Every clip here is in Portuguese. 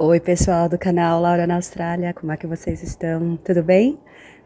Oi pessoal do canal Laura na Austrália, como é que vocês estão? Tudo bem?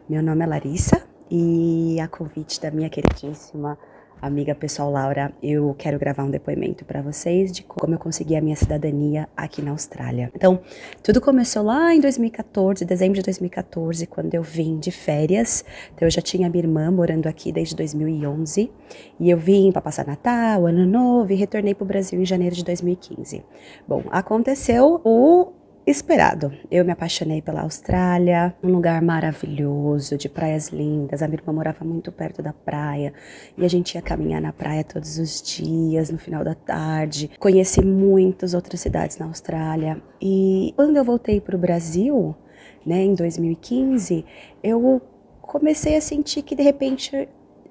Meu nome é Larissa e a convite da minha queridíssima amiga pessoal Laura, eu quero gravar um depoimento para vocês de como eu consegui a minha cidadania aqui na Austrália. Então, tudo começou lá em 2014, dezembro de 2014, quando eu vim de férias. Então, eu já tinha minha irmã morando aqui desde 2011 e eu vim para passar Natal, Ano Novo e retornei para o Brasil em janeiro de 2015. Bom, aconteceu o esperado. Eu me apaixonei pela Austrália, um lugar maravilhoso, de praias lindas. A minha irmã morava muito perto da praia e a gente ia caminhar na praia todos os dias, no final da tarde. Conheci muitas outras cidades na Austrália e quando eu voltei para o Brasil, né, em 2015, eu comecei a sentir que de repente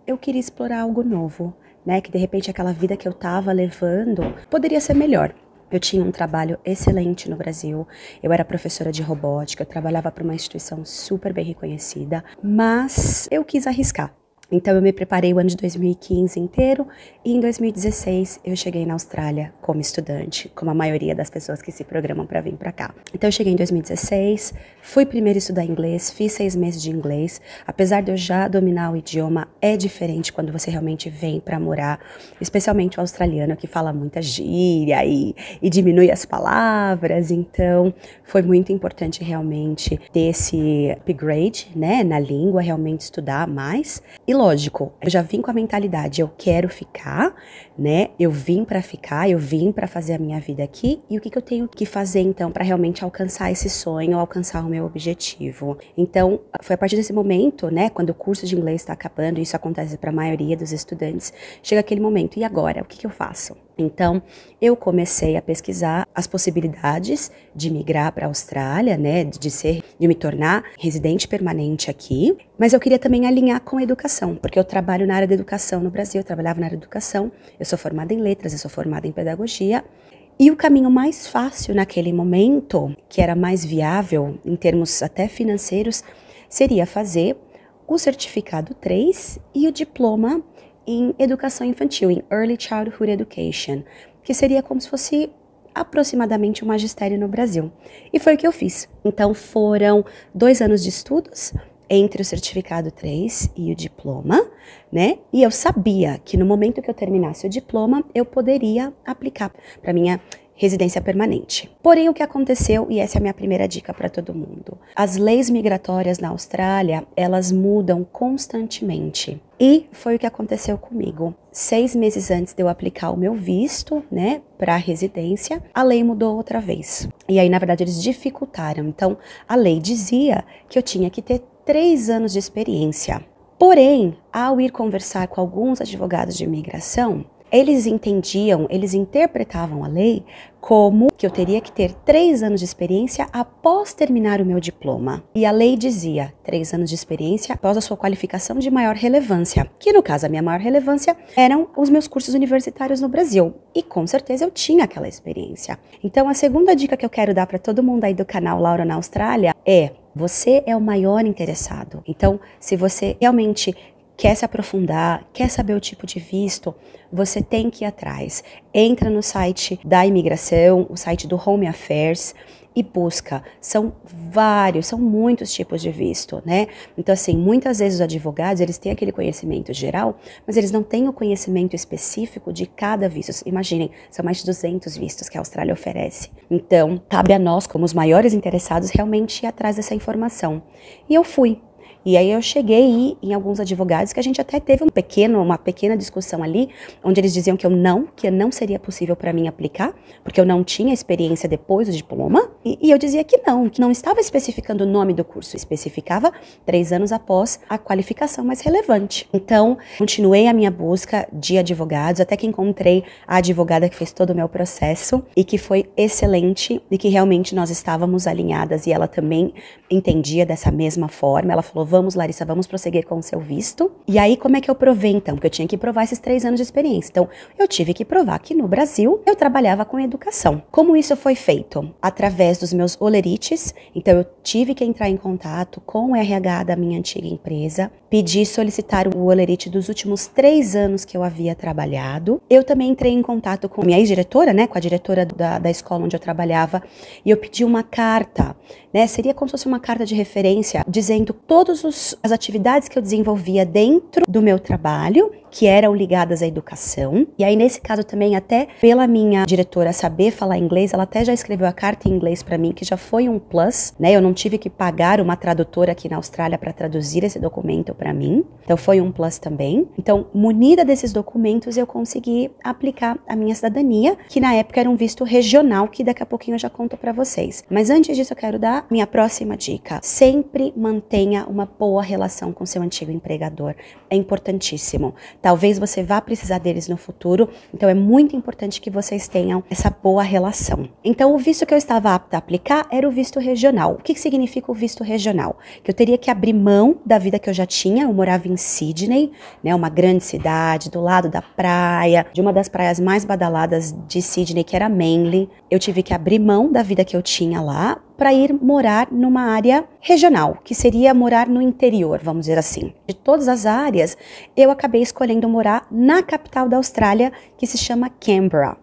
eu queria explorar algo novo, né, que de repente aquela vida que eu estava levando poderia ser melhor. Eu tinha um trabalho excelente no Brasil, eu era professora de robótica, eu trabalhava para uma instituição super bem reconhecida, mas eu quis arriscar. Então eu me preparei o ano de 2015 inteiro e em 2016 eu cheguei na Austrália como estudante, como a maioria das pessoas que se programam para vir para cá. Então eu cheguei em 2016, fui primeiro estudar inglês, fiz 6 meses de inglês. Apesar de eu já dominar o idioma, é diferente quando você realmente vem para morar, especialmente o australiano que fala muita gíria e diminui as palavras. Então foi muito importante realmente ter esse upgrade, né, na língua, realmente estudar mais. E lógico, eu já vim com a mentalidade, eu quero ficar, né? Eu vim para ficar, eu vim para fazer a minha vida aqui. E o que eu tenho que fazer então para realmente alcançar esse sonho, alcançar o meu objetivo? Então, foi a partir desse momento, né, quando o curso de inglês está acabando, isso acontece para a maioria dos estudantes, chega aquele momento, e agora? O que eu faço? Então, eu comecei a pesquisar as possibilidades de migrar para a Austrália, né, de me tornar residente permanente aqui, mas eu queria também alinhar com a educação, porque eu trabalho na área da educação no Brasil, eu trabalhava na área da educação, eu sou formada em letras, eu sou formada em pedagogia, e o caminho mais fácil naquele momento, que era mais viável em termos até financeiros, seria fazer o certificado 3 e o diploma em educação infantil, em Early Childhood Education, que seria como se fosse aproximadamente um magistério no Brasil. E foi o que eu fiz. Então foram 2 anos de estudos entre o certificado 3 e o diploma, né? E eu sabia que no momento que eu terminasse o diploma, eu poderia aplicar para minha residência permanente. Porém, o que aconteceu, e essa é a minha primeira dica para todo mundo, as leis migratórias na Austrália, elas mudam constantemente. E foi o que aconteceu comigo. 6 meses antes de eu aplicar o meu visto, né, para a residência, a lei mudou outra vez. E aí, na verdade, eles dificultaram. Então, a lei dizia que eu tinha que ter 3 anos de experiência. Porém, ao ir conversar com alguns advogados de imigração, eles interpretavam a lei como que eu teria que ter 3 anos de experiência após terminar o meu diploma. E a lei dizia 3 anos de experiência após a sua qualificação de maior relevância, que no caso a minha maior relevância eram os meus cursos universitários no Brasil. E com certeza eu tinha aquela experiência. Então a segunda dica que eu quero dar para todo mundo aí do canal Laura na Austrália é: você é o maior interessado. Então, se você realmente quer se aprofundar, quer saber o tipo de visto, você tem que ir atrás. Entra no site da imigração, o site do Home Affairs e busca. São muitos tipos de visto, né? Então, assim, muitas vezes os advogados, eles têm aquele conhecimento geral, mas eles não têm o conhecimento específico de cada visto. Imaginem, são mais de 200 vistos que a Austrália oferece. Então, cabe a nós, como os maiores interessados, realmente ir atrás dessa informação. E eu fui. E aí eu cheguei em alguns advogados que a gente até teve uma pequena discussão ali, onde eles diziam que não seria possível para mim aplicar, porque eu não tinha experiência depois do diploma, e eu dizia que não estava especificando o nome do curso, especificava 3 anos após a qualificação mais relevante. Então, continuei a minha busca de advogados, até que encontrei a advogada que fez todo o meu processo, e que foi excelente, e que realmente nós estávamos alinhadas, e ela também entendia dessa mesma forma. Ela falou: vamos, Larissa, vamos prosseguir com o seu visto. E aí, como é que eu provei, então? Porque eu tinha que provar esses 3 anos de experiência. Então, eu tive que provar que no Brasil eu trabalhava com educação. Como isso foi feito? Através dos meus olerites. Então, eu tive que entrar em contato com o RH da minha antiga empresa pedi solicitar o holerite dos últimos 3 anos que eu havia trabalhado. Eu também entrei em contato com a minha ex-diretora, né, com a diretora da escola onde eu trabalhava, e eu pedi uma carta, né, seria como se fosse uma carta de referência, dizendo todas as atividades que eu desenvolvia dentro do meu trabalho, que eram ligadas à educação. E aí, nesse caso também, até pela minha diretora saber falar inglês, ela até já escreveu a carta em inglês para mim, que já foi um plus, né? Eu não tive que pagar uma tradutora aqui na Austrália para traduzir esse documento para mim. Então, foi um plus também. Então, munida desses documentos, eu consegui aplicar a minha cidadania, que na época era um visto regional, que daqui a pouquinho eu já conto para vocês. Mas antes disso, eu quero dar minha próxima dica. Sempre mantenha uma boa relação com seu antigo empregador. É importantíssimo. Talvez você vá precisar deles no futuro, então é muito importante que vocês tenham essa boa relação. Então, o visto que eu estava apta a aplicar era o visto regional. O que significa o visto regional? Que eu teria que abrir mão da vida que eu já tinha. Eu morava em Sydney, né, uma grande cidade, do lado da praia, de uma das praias mais badaladas de Sydney, que era Manly. Eu tive que abrir mão da vida que eu tinha lá para ir morar numa área regional, que seria morar no interior, vamos dizer assim. De todas as áreas, eu acabei escolhendo morar na capital da Austrália, que se chama Canberra.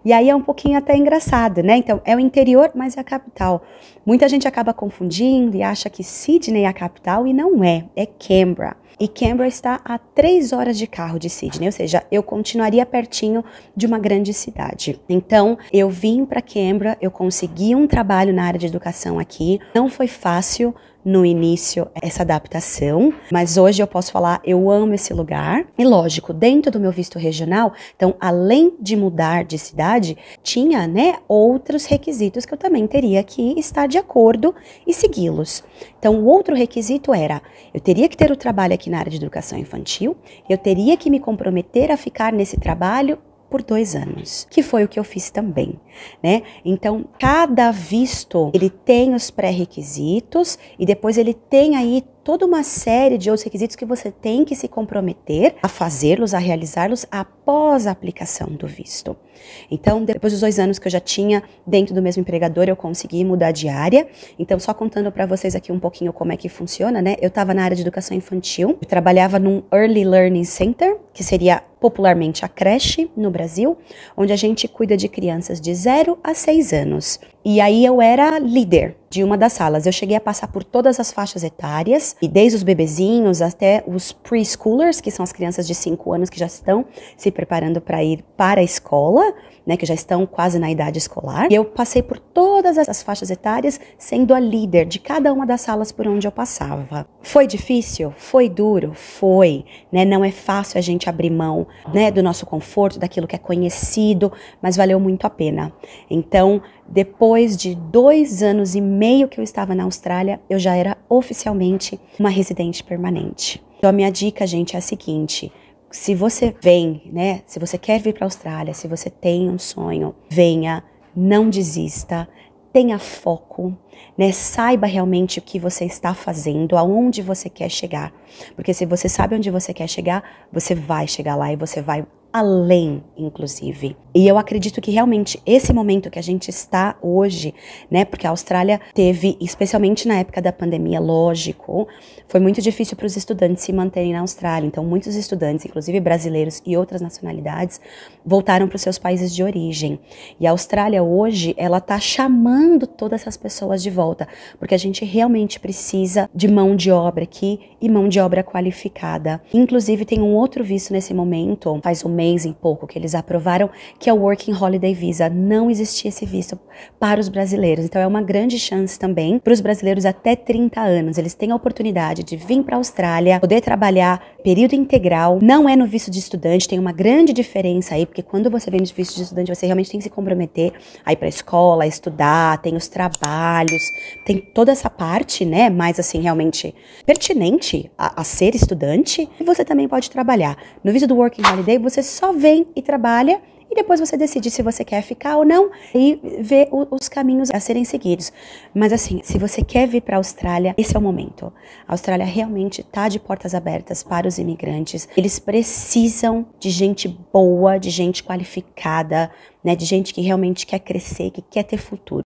E aí é um pouquinho até engraçado, né? Então, é o interior, mas é a capital. Muita gente acaba confundindo e acha que Sydney é a capital, e não é, é Canberra. E Canberra está a 3 horas de carro de Sydney, ou seja, eu continuaria pertinho de uma grande cidade. Então, eu vim para Canberra, eu consegui um trabalho na área de educação aqui. Não foi fácil no início essa adaptação, mas hoje eu posso falar, eu amo esse lugar. E lógico, dentro do meu visto regional, então além de mudar de cidade, tinha, né, outros requisitos que eu também teria que estar de acordo e segui-los. Então o outro requisito era, eu teria que ter o trabalho aqui na área de educação infantil, eu teria que me comprometer a ficar nesse trabalho por 2 anos, que foi o que eu fiz também, né? Então, cada visto, ele tem os pré-requisitos e depois ele tem aí toda uma série de outros requisitos que você tem que se comprometer a fazê-los, a realizá-los após a aplicação do visto. Então, depois dos 2 anos que eu já tinha dentro do mesmo empregador, eu consegui mudar de área. Então, só contando para vocês aqui um pouquinho como é que funciona, né? Eu estava na área de educação infantil, eu trabalhava num Early Learning Center, que seria popularmente a creche no Brasil, onde a gente cuida de crianças de 0 a 6 anos. E aí eu era líder de uma das salas. Eu cheguei a passar por todas as faixas etárias, e desde os bebezinhos até os preschoolers, que são as crianças de 5 anos que já estão se preparando para ir para a escola, né, que já estão quase na idade escolar. E eu passei por todas as faixas etárias, sendo a líder de cada uma das salas por onde eu passava. Foi difícil? Foi duro? Foi, né? Não é fácil a gente abrir mão, né, do nosso conforto, daquilo que é conhecido, mas valeu muito a pena. Então, depois de 2 anos e meio que eu estava na Austrália, eu já era oficialmente uma residente permanente. Então, a minha dica, gente, é a seguinte: se você vem, né, se você quer vir para a Austrália, se você tem um sonho, venha, não desista, tenha foco, né, saiba realmente o que você está fazendo, aonde você quer chegar. Porque se você sabe onde você quer chegar, você vai chegar lá e você vai além, inclusive. E eu acredito que realmente esse momento que a gente está hoje, né, porque a Austrália teve, especialmente na época da pandemia, lógico, foi muito difícil para os estudantes se manterem na Austrália. Então, muitos estudantes, inclusive brasileiros e outras nacionalidades, voltaram para os seus países de origem. E a Austrália hoje, ela está chamando todas essas pessoas de volta, porque a gente realmente precisa de mão de obra aqui e mão de obra qualificada. Inclusive, tem um outro visto nesse momento, faz um mês e pouco que eles aprovaram, que é o Working Holiday Visa. Não existia esse visto para os brasileiros. Então é uma grande chance também para os brasileiros até 30 anos. Eles têm a oportunidade de vir para a Austrália, poder trabalhar período integral. Não é no visto de estudante, tem uma grande diferença aí, porque quando você vem no visto de estudante, você realmente tem que se comprometer a ir para a escola, a estudar, tem os trabalhos, tem toda essa parte, né, mais assim, realmente pertinente a ser estudante. E você também pode trabalhar. No visto do Working Holiday, você só vem e trabalha, e depois você decide se você quer ficar ou não e ver os caminhos a serem seguidos. Mas assim, se você quer vir para a Austrália, esse é o momento. A Austrália realmente está de portas abertas para os imigrantes. Eles precisam de gente boa, de gente qualificada, né, de gente que realmente quer crescer, que quer ter futuro.